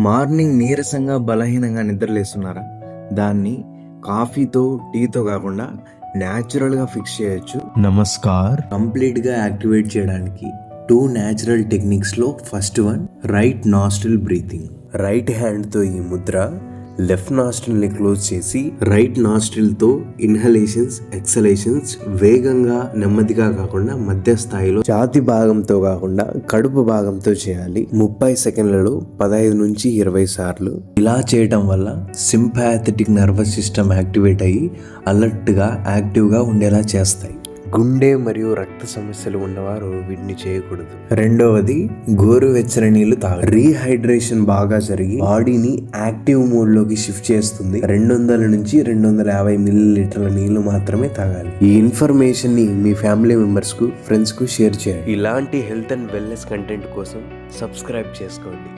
Morning నీరసంగా బలహీనంగా నిద్రలేస్తున్నారా? దాన్ని కాఫీతో టీతో కాకుండా న్యాచురల్గా ఫిక్స్ చేయొచ్చు. నమస్కార్. కంప్లీట్గా యాక్టివేట్ చేయడానికి 2 న్యాచురల్ టెక్నిక్స్లో first one right nostril breathing. Right హ్యాండ్తో ఈ ముద్ర, లెఫ్ట్ నాస్ట్రిల్ని క్లోజ్ చేసి రైట్ నాస్ట్రిల్తో ఇన్హలేషన్స్ ఎక్సలేషన్స్ వేగంగా నెమ్మదిగా కాకుండా మధ్య స్థాయిలో ఛాతీ భాగంతో కాకుండా కడుపు భాగంతో చేయాలి. 30 సెకండ్లలో 15 నుంచి 20 సార్లు. ఇలా చేయటం వల్ల సింపాథెటిక్ నర్వస్ సిస్టమ్ యాక్టివేట్ అయ్యి అలర్ట్గా యాక్టివ్గా ఉండేలా చేస్తాయి. గుండె మరియు రక్త సమస్యలు ఉన్నవారు వీటిని చేయకూడదు. రెండవది గోరువెచ్చని నీళ్లు తాగాలి. రీహైడ్రేషన్ బాగా జరిగి బాడీని యాక్టివ్ మోడ్ లోకి షిఫ్ట్ చేస్తుంది. 200 నుంచి 250 మిల్లీలీటర్ల నీళ్లు మాత్రమే తాగాలి. ఈ ఇన్ఫర్మేషన్ ని మీ ఫ్యామిలీ మెంబర్స్ కు, ఫ్రెండ్స్ కు షేర్ చేయండి. ఇలాంటి హెల్త్ అండ్ వెల్నెస్ కంటెంట్ కోసం సబ్స్క్రైబ్ చేసుకోండి.